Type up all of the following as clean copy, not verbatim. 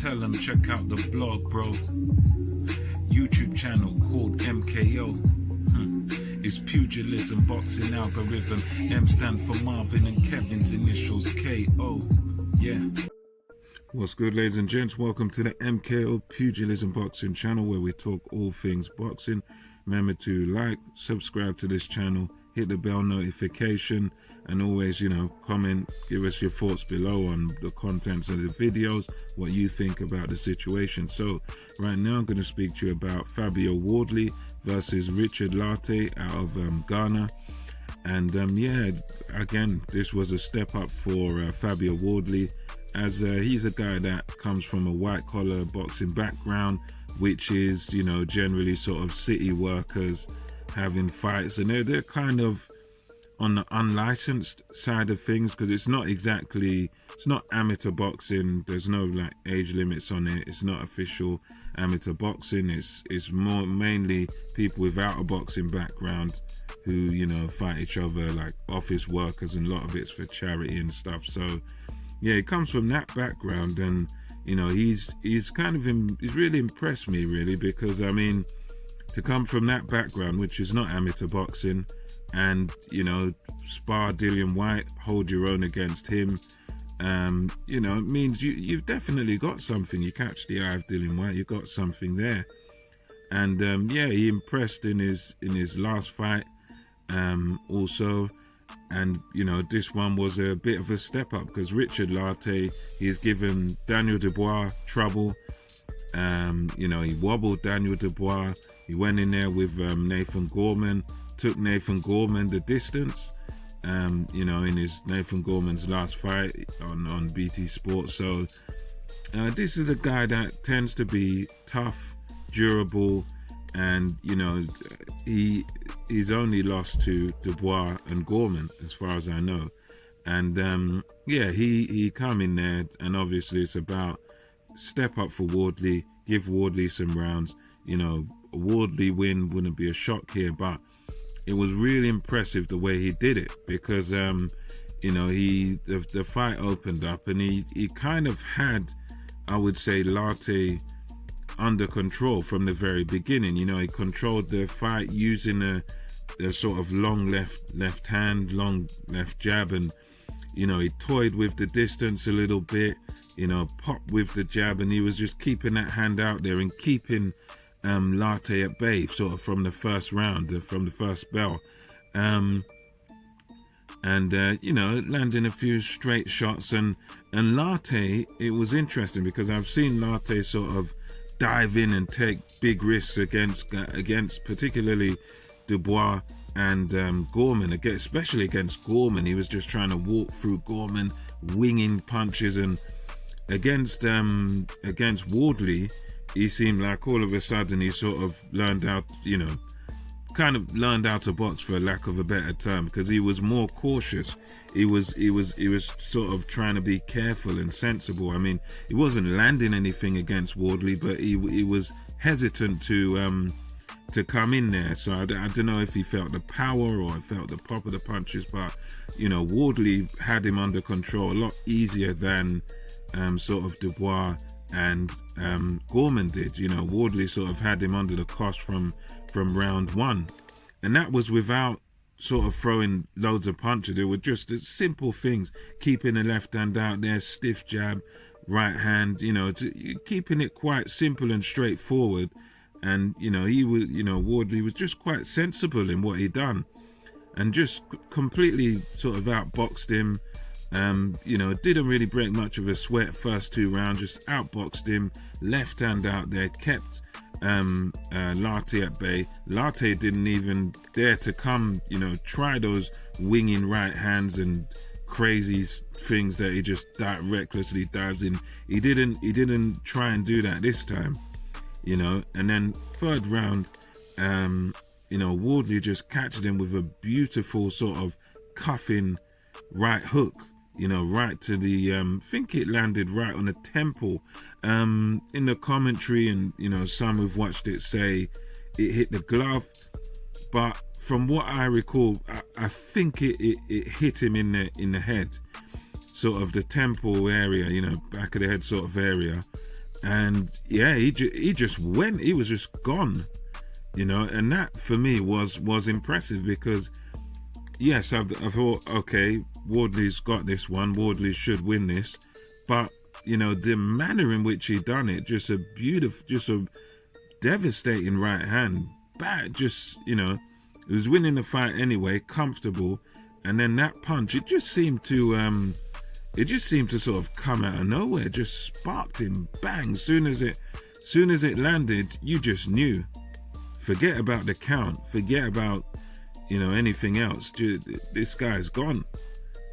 tell them check out the blog, bro. YouTube channel called MKO. It's pugilism, boxing algorithm. M stand for Marvin and Kevin's initials KO. Yeah. What's good, ladies and gents? Welcome to the MKO Pugilism Boxing channel, where we talk all things boxing. Remember to like, subscribe to this channel, hit the bell notification, and always, comment, give us your thoughts below on the contents of the videos, what you think about the situation. So right now I'm going to speak to you about Fabio Wardley versus Richard Lartey out of Ghana. And yeah, again, this was a step up for Fabio Wardley, as he's a guy that comes from a white collar boxing background, which is, generally sort of city workers having fights, and they're kind of on the unlicensed side of things, because it's not amateur boxing. There's no like age limits on it. It's not official amateur boxing. It's more mainly people without a boxing background who fight each other, like office workers, and a lot of it's for charity and stuff. So yeah, he comes from that background, and he's really impressed me, really, because I mean, to come from that background, which is not amateur boxing, and spar Dillian Whyte, hold your own against him, it means you've definitely got something. You catch the eye of Dillian Whyte, you got something there. And yeah, he impressed in his last fight also. And this one was a bit of a step up, because Richard Lartey, he's given Daniel Dubois trouble. He wobbled Daniel Dubois. He went in there with Nathan Gorman, took Nathan Gorman the distance, in his Nathan Gorman's last fight on BT Sports. So this is a guy that tends to be tough, durable, and he's only lost to Dubois and Gorman, as far as I know. And yeah, he come in there, and obviously it's about step up for Wardley, give Wardley some rounds. A Wardley win wouldn't be a shock here, but it was really impressive the way he did it, because the fight opened up, and he kind of had, I would say, Lartey under control from the very beginning. He controlled the fight using a sort of long left hand, long left jab, and he toyed with the distance a little bit, popped with the jab, and he was just keeping that hand out there and keeping Lartey at bay, sort of from the first round, from the first bell, and landing a few straight shots. And Lartey, it was interesting, because I've seen Lartey sort of dive in and take big risks against particularly Dubois and Gorman, especially against Gorman. He was just trying to walk through Gorman, winging punches, and against Wardley, he seemed like all of a sudden he sort of learned how to box, for lack of a better term, because he was more cautious. He was sort of trying to be careful and sensible. I mean, he wasn't landing anything against Wardley, but he was hesitant to come in there. So I don't know if he felt the power or felt the pop of the punches, but Wardley had him under control a lot easier than sort of Dubois and Gorman did. Wardley sort of had him under the cosh from round one, and that was without sort of throwing loads of punches. It were just simple things, keeping the left hand out there, stiff jab, right hand, keeping it quite simple and straightforward. And Wardley was just quite sensible in what he done, and just completely sort of outboxed him. Didn't really break much of a sweat first two rounds, just outboxed him, left hand out there, kept Lartey at bay. Lartey didn't even dare to come, try those winging right hands and crazy things that he just recklessly dives in. He didn't try and do that this time, And then third round, Wardley just catches him with a beautiful sort of cuffing right hook, right to the, I think it landed right on the temple. In the commentary, and, some who've watched it say it hit the glove, but from what I recall, I think it hit him in the head, sort of the temple area, back of the head sort of area. And yeah, he just went. He was just gone, you know. And that for me was impressive, because yes, I thought, okay, Wardley's got this one. Wardley should win this, but you know, the manner in which he done it, just a beautiful, just a devastating right hand back. Just, you know, he was winning the fight anyway, comfortable, and then that punch, it just seemed to sort of come out of nowhere, just sparked him, bang. Soon as it landed, you just knew. Forget about the count, forget about, you know, anything else. This guy's gone.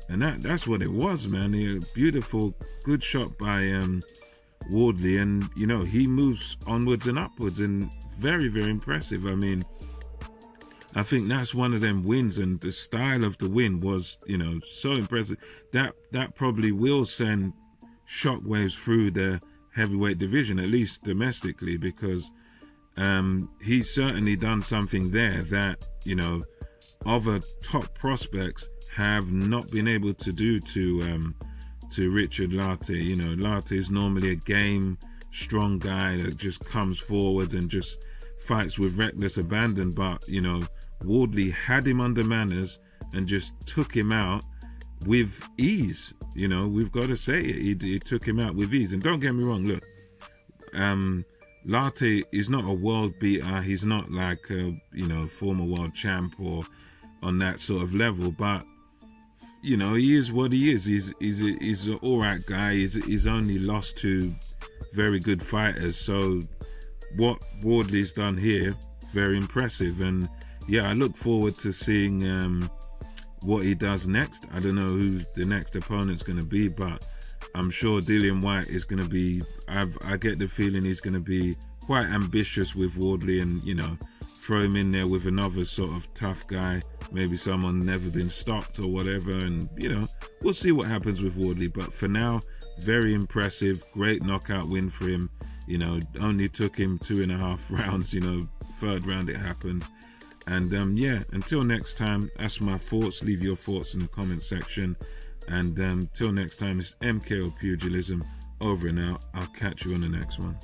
And that's what it was, man. A beautiful, good shot by Wardley, and you know, he moves onwards and upwards, and very, very impressive. I mean, I think that's one of them wins, and the style of the win was, you know, so impressive. That probably will send shockwaves through the heavyweight division, at least domestically, because he's certainly done something there that, you know, other top prospects have not been able to do to Richard Lartey. You know, Lartey is normally a game, strong guy that just comes forward and just fights with reckless abandon, but you know, Wardley had him under manners and just took him out with ease. You know, we've got to say it. He took him out with ease. And don't get me wrong, look, Lartey is not a world beater. He's not like a, you know, former world champ or on that sort of level, but you know, he is what he is. He's an alright guy. He's only lost to very good fighters. So what Wardley's done here, very impressive. And yeah, I look forward to seeing what he does next. I don't know who the next opponent's going to be, but I'm sure Dillian Whyte is going to be, I get the feeling he's going to be quite ambitious with Wardley, and you know, throw him in there with another sort of tough guy, maybe someone never been stopped or whatever, and you know, we'll see what happens with Wardley. But for now, very impressive, great knockout win for him. You know, only took him 2.5 rounds, you know, third round it happens. And yeah, until next time, that's my thoughts. Leave your thoughts in the comment section. And till next time, it's MKO Pugilism, over and out. I'll catch you on the next one.